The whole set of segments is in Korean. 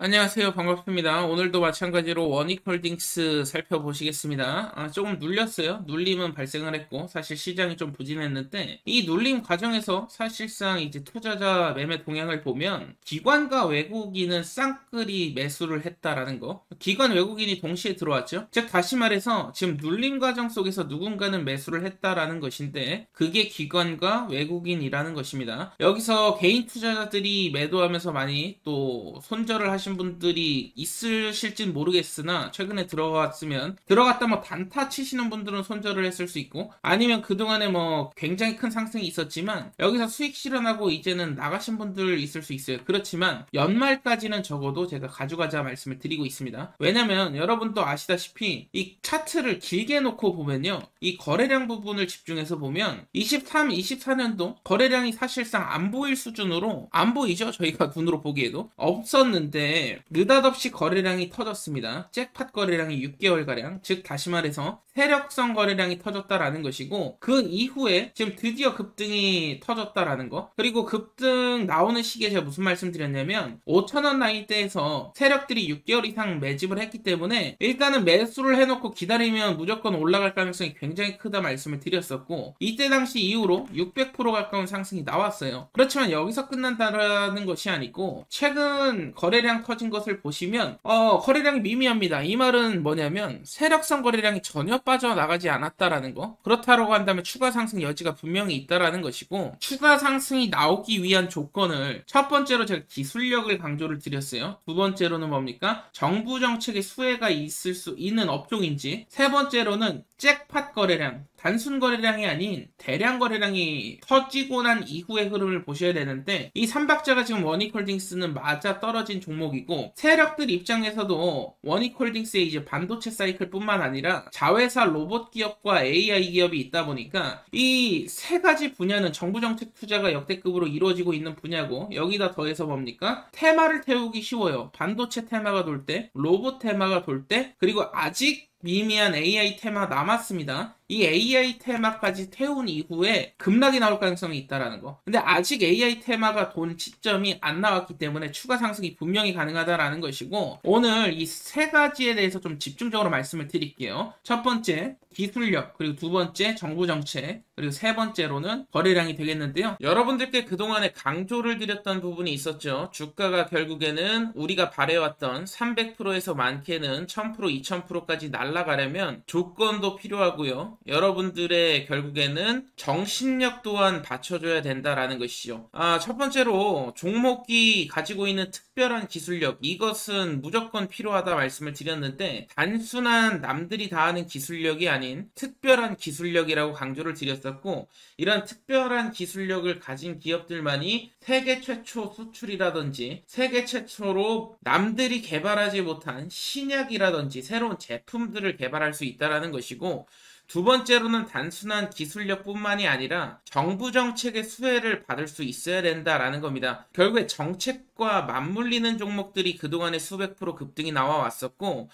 안녕하세요. 반갑습니다. 오늘도 마찬가지로 원익홀딩스 살펴보시겠습니다. 조금 눌렸어요. 눌림은 발생을 했고, 사실 시장이 좀 부진했는데, 이 눌림 과정에서 사실상 이제 투자자 매매 동향을 보면, 기관과 외국인은 쌍끌이 매수를 했다라는 거. 기관 외국인이 동시에 들어왔죠. 즉, 다시 말해서, 지금 눌림 과정 속에서 누군가는 매수를 했다라는 것인데, 그게 기관과 외국인이라는 것입니다. 여기서 개인 투자자들이 매도하면서 많이 또 손절을 하신 분들이 있으실진 모르겠으나 최근에 들어갔다 뭐 단타 치시는 분들은 손절을 했을 수 있고 아니면 그동안에 뭐 굉장히 큰 상승이 있었지만 여기서 수익 실현하고 이제는 나가신 분들 있을 수 있어요. 그렇지만 연말까지는 적어도 제가 가져가자 말씀을 드리고 있습니다. 왜냐면 여러분도 아시다시피 이 차트를 길게 놓고 보면요, 이 거래량 부분을 집중해서 보면 23, 24년도 거래량이 사실상 안 보일 수준으로 안 보이죠. 저희가 눈으로 보기에도 없었는데 느닷없이 거래량이 터졌습니다. 잭팟 거래량이 6개월가량, 즉 다시 말해서 세력성 거래량이 터졌다라는 것이고, 그 이후에 지금 드디어 급등이 터졌다라는 거. 그리고 급등 나오는 시기에 제가 무슨 말씀 드렸냐면 5,000원 나이대에서 세력들이 6개월 이상 매집을 했기 때문에 일단은 매수를 해놓고 기다리면 무조건 올라갈 가능성이 굉장히 크다 말씀을 드렸었고, 이때 당시 이후로 600% 가까운 상승이 나왔어요. 그렇지만 여기서 끝난다라는 것이 아니고 최근 거래량 터진 것을 보시면 거래량이 미미합니다. 이 말은 뭐냐면 세력성 거래량이 전혀 빠져나가지 않았다라는 거. 그렇다고 한다면 추가 상승 여지가 분명히 있다라는 것이고, 추가 상승이 나오기 위한 조건을 첫 번째로 제가 기술력을 강조를 드렸어요. 두 번째로는 뭡니까? 정부 정책의 수혜가 있을 수 있는 업종인지, 세 번째로는 잭팟 거래량, 단순 거래량이 아닌 대량 거래량이 터지고 난 이후의 흐름을 보셔야 되는데, 이 3박자가 지금 원익홀딩스는 맞아 떨어진 종목이고, 세력들 입장에서도 원익홀딩스의 이제 반도체 사이클 뿐만 아니라 자회사 로봇 기업과 AI 기업이 있다 보니까 이 세 가지 분야는 정부 정책 투자가 역대급으로 이루어지고 있는 분야고, 여기다 더해서 뭡니까? 테마를 태우기 쉬워요. 반도체 테마가 돌 때, 로봇 테마가 돌 때, 그리고 아직 미미한 AI 테마 남았습니다. 이 AI 테마까지 태운 이후에 급락이 나올 가능성이 있다라는 거. 근데 아직 AI 테마가 돈 시점이 안 나왔기 때문에 추가 상승이 분명히 가능하다라는 것이고, 오늘 이 세 가지에 대해서 좀 집중적으로 말씀을 드릴게요. 첫 번째, 기술력, 그리고 두 번째, 정부 정책, 그리고 세 번째로는 거래량이 되겠는데요. 여러분들께 그동안에 강조를 드렸던 부분이 있었죠. 주가가 결국에는 우리가 바래왔던 300%에서 많게는 1000%, 2000%까지 날아가려면 조건도 필요하고요. 여러분들의 결국에는 정신력 또한 받쳐줘야 된다라는 것이죠. 첫 번째로 종목이 가지고 있는 특별한 기술력, 이것은 무조건 필요하다 말씀을 드렸는데, 단순한 남들이 다 하는 기술력이 아닌 특별한 기술력이라고 강조를 드렸었고, 이런 특별한 기술력을 가진 기업들만이 세계 최초 수출이라든지 세계 최초로 남들이 개발하지 못한 신약이라든지 새로운 제품들을 개발할 수 있다는 것이고, 두 번째로는 단순한 기술력뿐만이 아니라 정부 정책의 수혜를 받을 수 있어야 된다라는 겁니다. 결국에 정책과 맞물리는 종목들이 그동안에 수백 프로 급등이 나와 왔었고,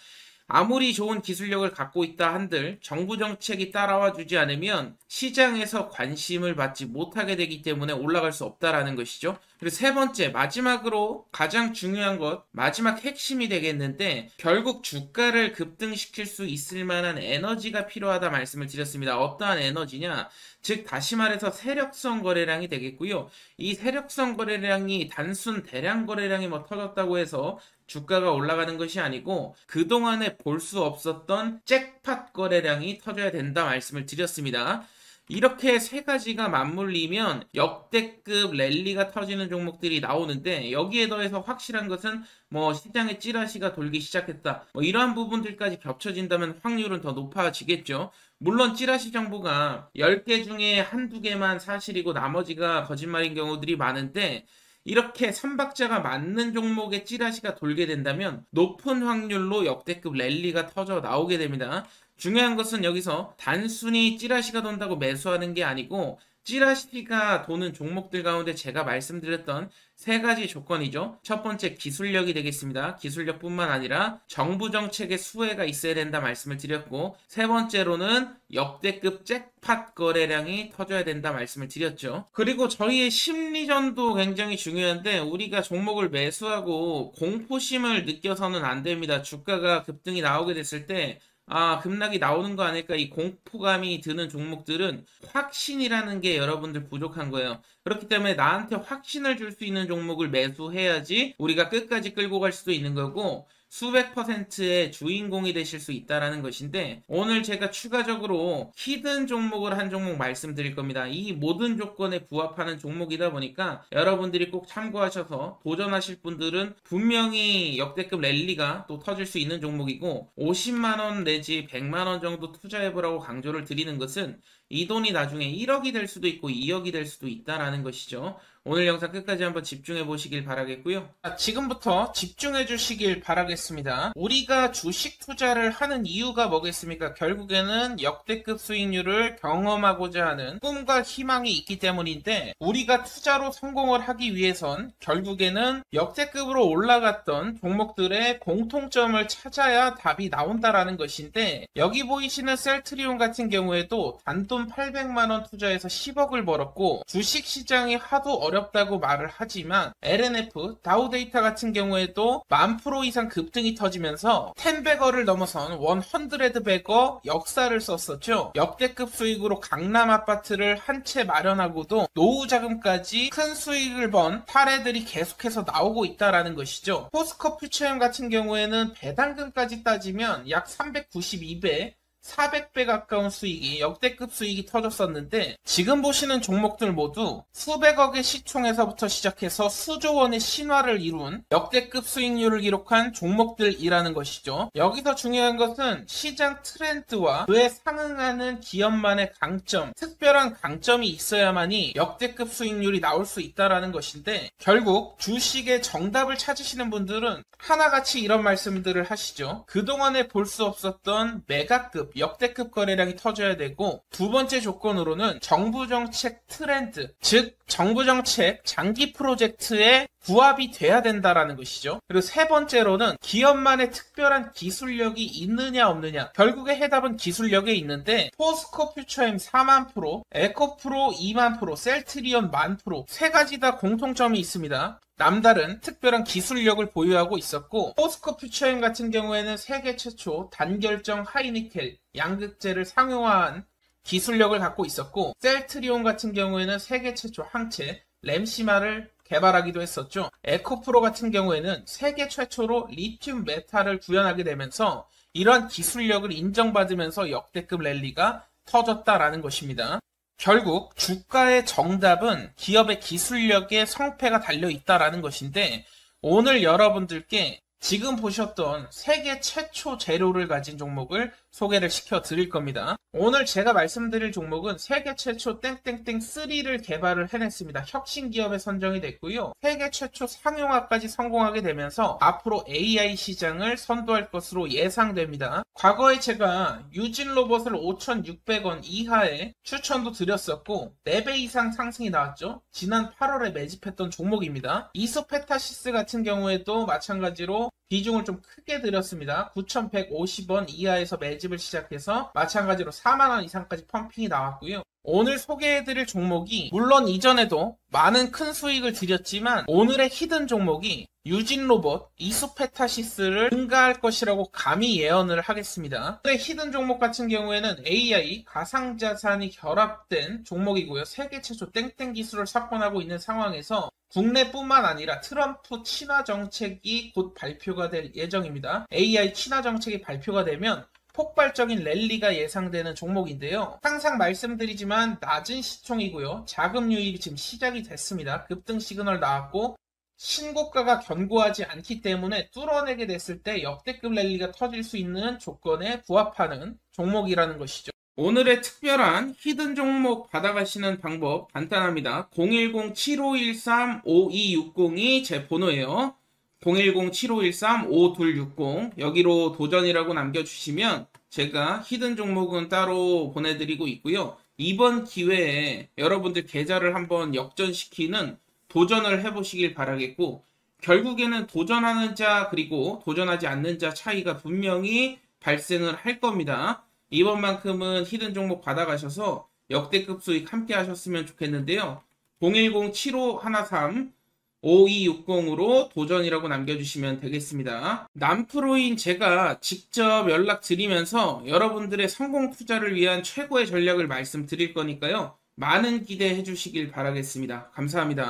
아무리 좋은 기술력을 갖고 있다 한들 정부 정책이 따라와 주지 않으면 시장에서 관심을 받지 못하게 되기 때문에 올라갈 수 없다라는 것이죠. 그리고 세 번째, 마지막으로 가장 중요한 것, 마지막 핵심이 되겠는데, 결국 주가를 급등시킬 수 있을 만한 에너지가 필요하다 말씀을 드렸습니다. 어떠한 에너지냐? 즉 다시 말해서 세력성 거래량이 되겠고요. 이 세력성 거래량이 단순 대량 거래량이 뭐 터졌다고 해서 주가가 올라가는 것이 아니고 그동안에 볼 수 없었던 잭팟 거래량이 터져야 된다 말씀을 드렸습니다. 이렇게 세 가지가 맞물리면 역대급 랠리가 터지는 종목들이 나오는데, 여기에 더해서 확실한 것은 뭐 시장에 찌라시가 돌기 시작했다, 뭐 이러한 부분들까지 겹쳐진다면 확률은 더 높아지겠죠. 물론 찌라시 정보가 10개 중에 한두 개만 사실이고 나머지가 거짓말인 경우들이 많은데, 이렇게 3박자가 맞는 종목의 찌라시가 돌게 된다면 높은 확률로 역대급 랠리가 터져 나오게 됩니다. 중요한 것은 여기서 단순히 찌라시가 돈다고 매수하는 게 아니고 찌라시가 도는 종목들 가운데 제가 말씀드렸던 세 가지 조건이죠. 첫 번째 기술력이 되겠습니다. 기술력뿐만 아니라 정부 정책의 수혜가 있어야 된다 말씀을 드렸고, 세 번째로는 역대급 잭팟 거래량이 터져야 된다 말씀을 드렸죠. 그리고 저희의 심리전도 굉장히 중요한데, 우리가 종목을 매수하고 공포심을 느껴서는 안 됩니다. 주가가 급등이 나오게 됐을 때 급락이 나오는 거 아닐까, 이 공포감이 드는 종목들은 확신이라는 게 여러분들 부족한 거예요. 그렇기 때문에 나한테 확신을 줄 수 있는 종목을 매수해야지 우리가 끝까지 끌고 갈 수도 있는 거고, 수백 퍼센트의 주인공이 되실 수 있다라는 것인데, 오늘 제가 추가적으로 히든 종목을 한 종목 말씀드릴 겁니다. 이 모든 조건에 부합하는 종목이다 보니까 여러분들이 꼭 참고하셔서 도전하실 분들은 분명히 역대급 랠리가 또 터질 수 있는 종목이고, 50만원 내지 100만원 정도 투자해보라고 강조를 드리는 것은 이 돈이 나중에 1억이 될 수도 있고 2억이 될 수도 있다라는 것이죠. 오늘 영상 끝까지 한번 집중해 보시길 바라겠고요. 지금부터 집중해 주시길 바라겠습니다. 우리가 주식 투자를 하는 이유가 뭐겠습니까? 결국에는 역대급 수익률을 경험하고자 하는 꿈과 희망이 있기 때문인데, 우리가 투자로 성공을 하기 위해선 결국에는 역대급으로 올라갔던 종목들의 공통점을 찾아야 답이 나온다라는 것인데, 여기 보이시는 셀트리온 같은 경우에도 단돈 800만원 투자해서 10억을 벌었고, 주식시장이 하도 어렵다고 말을 하지만 LNF, 다우데이터 같은 경우에도 10,000% 이상 급등이 터지면서 10배거를 넘어선 100배거 역사를 썼었죠. 역대급 수익으로 강남 아파트를 한 채 마련하고도 노후 자금까지 큰 수익을 번 사례들이 계속해서 나오고 있다라는 것이죠. 포스코 퓨처엠 같은 경우에는 배당금까지 따지면 약 392배, 400배 가까운 수익이, 역대급 수익이 터졌었는데, 지금 보시는 종목들 모두 수백억의 시총에서부터 시작해서 수조 원의 신화를 이룬 역대급 수익률을 기록한 종목들이라는 것이죠. 여기서 중요한 것은 시장 트렌드와 그에 상응하는 기업만의 강점, 특별한 강점이 있어야만이 역대급 수익률이 나올 수 있다는 것인데, 결국 주식의 정답을 찾으시는 분들은 하나같이 이런 말씀들을 하시죠. 그동안에 볼 수 없었던 메가급, 역대급 거래량이 터져야 되고, 두 번째 조건으로는 정부 정책 트렌드, 즉 정부 정책 장기 프로젝트에 부합이 돼야 된다라는 것이죠. 그리고 세 번째로는 기업만의 특별한 기술력이 있느냐 없느냐. 결국에 해답은 기술력에 있는데, 포스코 퓨처엠 4만%, 에코프로 2만%, 셀트리온 10,000%, 세 가지 다 공통점이 있습니다. 남다른 특별한 기술력을 보유하고 있었고, 포스코 퓨처엠 같은 경우에는 세계 최초 단결정 하이니켈 양극재를 상용화한 기술력을 갖고 있었고, 셀트리온 같은 경우에는 세계 최초 항체 램시마를 개발하기도 했었죠. 에코프로 같은 경우에는 세계 최초로 리튬 메탈을 구현하게 되면서 이러한 기술력을 인정받으면서 역대급 랠리가 터졌다라는 것입니다. 결국 주가의 정답은 기업의 기술력에 성패가 달려있다라는 것인데, 오늘 여러분들께 지금 보셨던 세계 최초 재료를 가진 종목을 소개를 시켜 드릴 겁니다. 오늘 제가 말씀드릴 종목은 세계 최초 땡땡땡 3를 개발을 해냈습니다. 혁신 기업에 선정이 됐고요. 세계 최초 상용화까지 성공하게 되면서 앞으로 AI 시장을 선도할 것으로 예상됩니다. 과거에 제가 유진 로봇을 5,600원 이하에 추천도 드렸었고 4배 이상 상승이 나왔죠. 지난 8월에 매집했던 종목입니다. 이소페타시스 같은 경우에도 마찬가지로 비중을 좀 크게 드렸습니다. 9,150원 이하에서 매집을 시작해서 마찬가지로 4만원 이상까지 펌핑이 나왔고요. 오늘 소개해드릴 종목이 물론 이전에도 많은 큰 수익을 드렸지만, 오늘의 히든 종목이 유진 로봇, 이소페타시스를 능가할 것이라고 감히 예언을 하겠습니다. 오늘의 히든 종목 같은 경우에는 AI, 가상자산이 결합된 종목이고요. 세계 최초 땡땡 기술을 석권하고 있는 상황에서 국내뿐만 아니라 트럼프 친화 정책이 곧 발표가 될 예정입니다. AI 친화 정책이 발표가 되면 폭발적인 랠리가 예상되는 종목인데요. 항상 말씀드리지만 낮은 시총이고요. 자금 유입이 지금 시작이 됐습니다. 급등 시그널 나왔고 신고가가 견고하지 않기 때문에 뚫어내게 됐을 때 역대급 랠리가 터질 수 있는 조건에 부합하는 종목이라는 것이죠. 오늘의 특별한 히든 종목 받아가시는 방법 간단합니다. 010-7513-5260이 제 번호예요. 010-7513-5260 여기로 도전이라고 남겨주시면 제가 히든 종목은 따로 보내드리고 있고요. 이번 기회에 여러분들 계좌를 한번 역전시키는 도전을 해보시길 바라겠고, 결국에는 도전하는 자 그리고 도전하지 않는 자 차이가 분명히 발생을 할 겁니다. 이번만큼은 히든 종목 받아가셔서 역대급 수익 함께 하셨으면 좋겠는데요. 010-7513-5260으로 도전이라고 남겨주시면 되겠습니다. 남프로인 제가 직접 연락드리면서 여러분들의 성공 투자를 위한 최고의 전략을 말씀드릴 거니까요. 많은 기대해 주시길 바라겠습니다. 감사합니다.